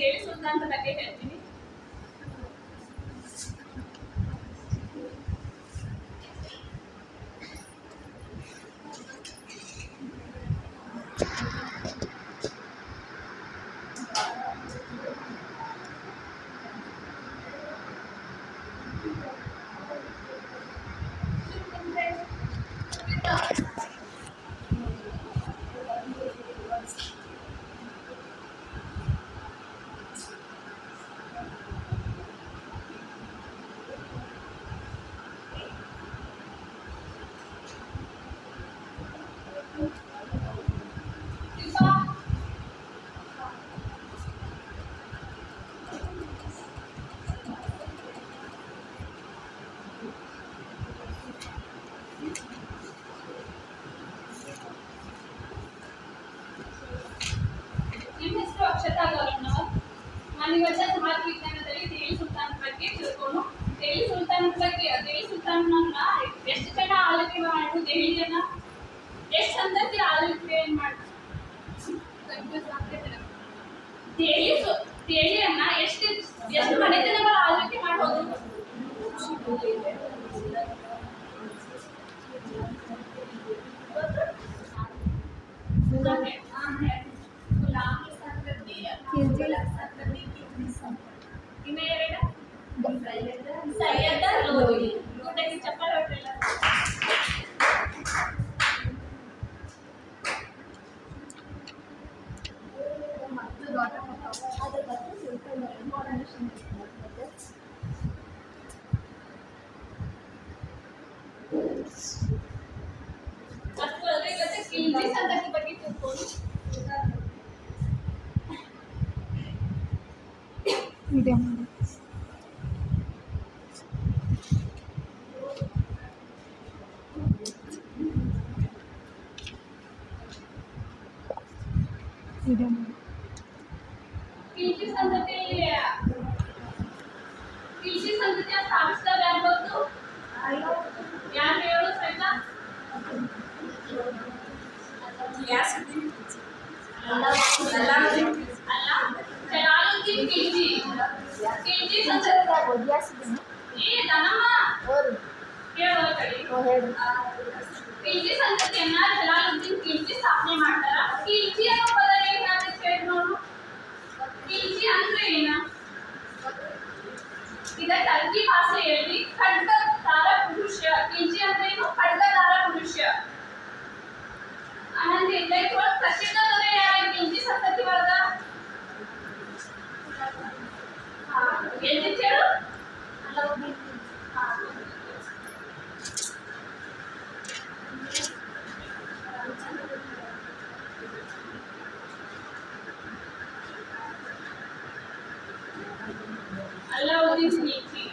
ದೆಹಲಿ ಸುಲ್ತಾನರ ಬಗ್ಗೆ ಹೇಳ್ತೀನಿ. ನಿಮ್ಮ ಹೆಸರು ಅಕ್ಷತಾ ಗೌರವ್ನವರ್. ನಾನು ಇವತ್ತ ಸಮಾಜ ವಿಜ್ಞಾನದಲ್ಲಿ ದೆಹಲಿ ಸುಲ್ತಾನರ ಬಗ್ಗೆ ತಿಳ್ಕೊಂಡು ದೆಹಲಿ ಸುಲ್ತಾನರನ್ನ ಎಷ್ಟು ಜನ ಆಳ್ವಿಕೆ ಮಾಡಿದ್ರು, ದೆಹಲಿಯನ್ನ ಎಷ್ಟು ಸಂತತಿ ಆಳ್ವಿಕೆ ಮಾಡಿದ್ರು, ದೆಹಲಿಯನ್ನ ಎಷ್ಟು ಮನೆತನಗಳ ಆಳ್ವಿಕೆ ಮಾಡೋದು. ಸೈಯದ ಲೋಧಿ ಚಪ್ಪಲ್ ಹೊಟ್ಟಿಲ್ಲ. ಖಿಲ್ಜಿ ಸಂತತಿ ಬಗ್ಗೆ ತಿಳ್ಕೊಂಡು ಖಿಲ್ಜಿ ಸಂತತಿಯ ಸ್ಥಾಪಿಸಿದವರು ಯಾರು ಗೊತ್ತು? ಯಾರು ಹೇಳು ಸಹಿತ? ಜಲಾಲುದ್ದೀನ್ ಖಿಲ್ಜಿ. ಖಿಲ್ಜಿ ಸಂತತಿ ಖಿಲ್ಜಿ ಸಂತತಿಯನ್ನ ಜಲಾಲುದ್ದೀನ್ ಖಿಲ್ಜಿ ಸ್ಥಾಪನೆ ಮಾಡ್ತಾರ. ಖಿಲ್ಜಿ ಅನ್ನೋ ಪದ ಏನಾದ್ರು ಕೇಳಿ ನೋಡು. ಖಿಲ್ಜಿ ಅಂದ್ರೆ ಏನ? ಇದ ಟರ್ಕಿ ಭಾಷೆಯಲ್ಲಿ ಖಡ್ಗಧಾರ ಪುರುಷ. ಖಿಲ್ಜಿ ಅಂದ್ರೆ ಏನು? ಖಡ್ಗಧಾರ ಪುರುಷ. ಆನಂದ ಇದಕ್ಕೆ ಪ್ರಸಿದ್ಧ ದೊರೆ ಯಾರು ಖಿಲ್ಜಿ ಸಂತತಿ ಒಳಗ? ಎಲ್ಲಿತ್ತು ಹೇಳು? ಅಲಾವುದ್ದೀನ್ ಖಿಲ್ಜಿ.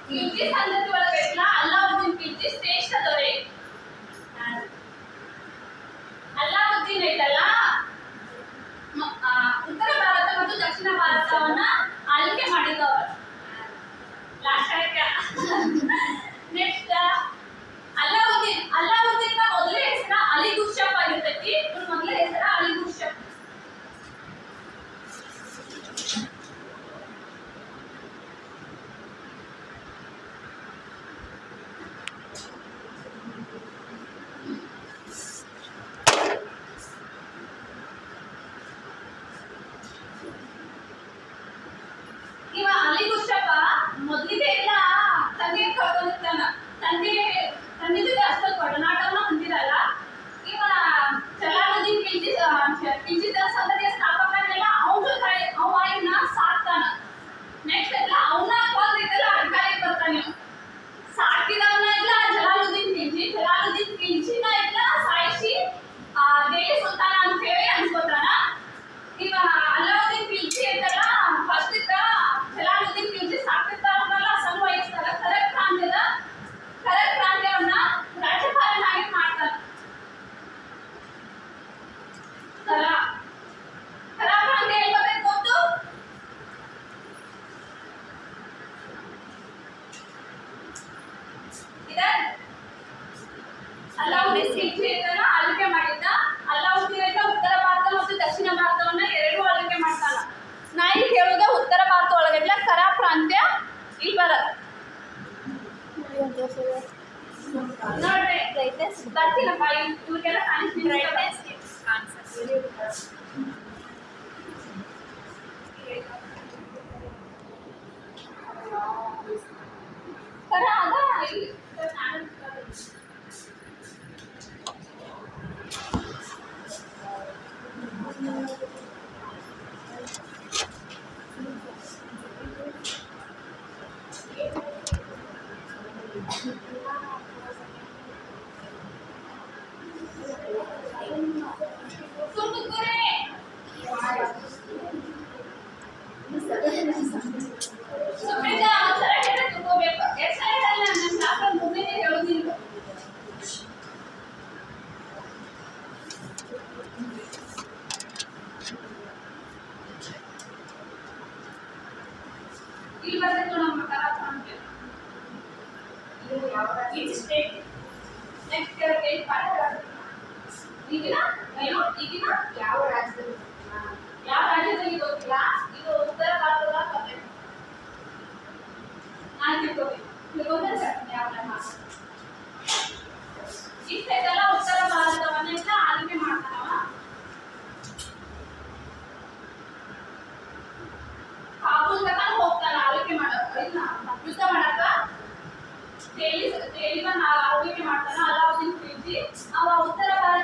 ಖಿಲ್ಜಿ ಸಂತತಿ ಒಳಗೈತಲ್ಲ ಅಲಾವುದ್ದೀನ್ ಖಿಲ್ಜಿ ಶ್ರೇಷ್ಠ ದೊರೆ. ಅಲಾವುದ್ದೀನ್ ಐತಲ್ಲ ಉತ್ತರ ಭಾರತ ಮತ್ತು ದಕ್ಷಿಣ ಭಾರತವನ್ನ ಆಳ್ವಿಕೆ ಮಾಡಿದವರು. ನೆಕ್ಸ್ಟ್ ಅಲಾವುದ್ದೀನ್ ಮೊದಲ ಹೆಸರ ಅಲಿ ಗುರ್ಷಪ್ ಆಗಿರ್ತೈತಿ. ಮೊದಲ ಹೆಸರ ಅಲಿ ಗುರ್ಷಪ್. ಖಿಲ್ಜಿಯನ್ನ ಆಳ್ವಿಕೆ ಮಾಡಿದ್ದ. ಅಲ್ಲಾವುದ್ದೀನ್ ಉತ್ತರ ಭಾರತ ಮತ್ತು ದಕ್ಷಿಣ ಭಾರತವನ್ನ ಎರಡೂ ಆಳ್ವಿಕೆ ಮಾಡ್ತಾನ. ನಾ ಈಗ ಹೇಳುದ ಉತ್ತರ ಭಾರತ ಒಳಗಡ್ಲ ಕರಾ ಪ್ರಾಂತ್ಯ ಇಲ್ಲಿ ಬರತ್ತೆ ನೋಡ್ರಿ. ಬರ್ತೀನಪ್ಪ ಇವ್ರಿಗೆಲ್ಲ ಕರ ಅದ ಇಲ್ಲಿ ಇಲ್ಲಿ ಬರ್ಬೇಕು ನಮ್ಮ ಕರಾ ಪ್ರಾಂತ್ಯ ಸ್ಟೇಟ್. ನೆಕ್ಸ್ಟ್ ಈಗಿನ ಯಾವ ರಾಜ್ಯದಲ್ಲಿ